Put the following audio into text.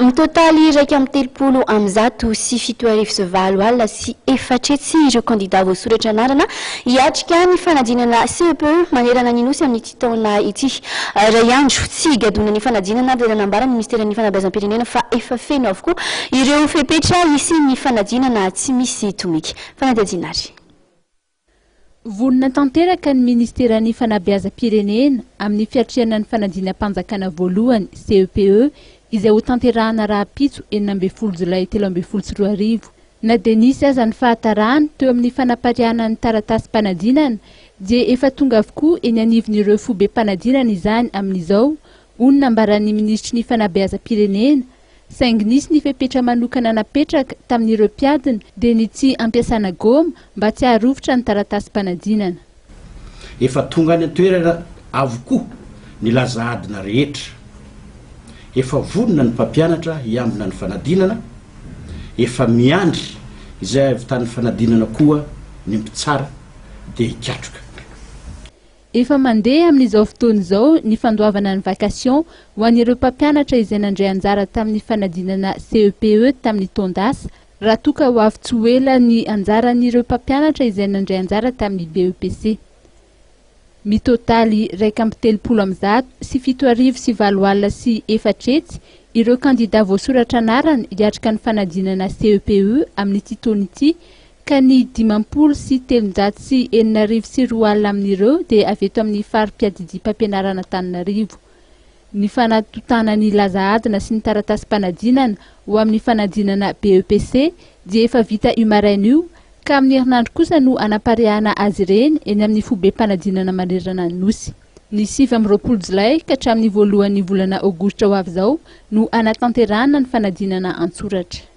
Mitotaly raiky amin'ny telopolo amin'ny zato sy fito arivo sy valo alina sy efatretsy ireo kandida voasoratra anarana hiatrika ny fanadinana CEPE manerana ny nosy amin'ity taona ity. Ray andro tsy gadona ny fanadinana dia nanambara ny ministeran'ny fanabeazam-pirenena fa efa feno avokoa ireo fepetra isy ny fanadinana tsy misy tomiky. Fanadinary. Vonina tanteraka ny ministeran'ny fanabeazam-pirenena amin'ny fiatriana ny fanadinam-panjakana voalohany CEPE izay ho tanterahana raha-pitso 12 Jolay 2024. Na dia nisy aza ny fahatarana teo amin'ny fanapariana ny taratasy-panadinana dia efa tonga avokoa eny anivon'ireo fobe-panadinana izany amin'izao, hono nambaran'ny ministry ny fanabeazam-pirenena, saingy nisy ny fepetra manokana napetraka tamin'ireo mpiadina dia ny tsy ampiasana goma mba tsy haharovitra ny taratasy-panadinana. Efa tonga any an-toerana avokoa ny lazaadina rehetra. Efa vonona ny mpampianatra hiambina ny fanadinana, efa miandry izay avitan'ny fanadinana koa ny mpitsara dia hikatroka. Efa mandeha amin'izao fotoana izao ny fandoavana ny vakasion ho an'ireo mpampianatra izay nandray anjara tamin'ny fanadinana CEPE tamin'ny taondasa, raha toa ka ho avy tsy ho ela ny anjaran'ireo mpampianatra izay nandray anjara tamin'ny BEPC. Mitotaly raika amby telopolo amin'ny zato sy fito arivo sy valo alina sy efatretsy ireo kandida voasoratra anarana hiatrika ny fanadinana CEPE amin'ity taona ity, ka ny 50 sy 300 sy 4 sy 2 alina amin'ireo dia avy eto amin'ny farim-piadidim-pampianarana Antananarivo. Ny fanatotana ny lazaadina sy ny taratasy-panadinana ho amin'ny fanadinana BEPC dia efa vita io maraina io, ka amin'ny herinandro kosa no anaparehana azy ireny eny amin'ny fobe-panadinana manerana ny nosy. Ny 7 Jolay ka hatramin'ny voalohan'ny volana Aogositra ho avy izao no anatanterahana ny fanadinana an-tsoratra.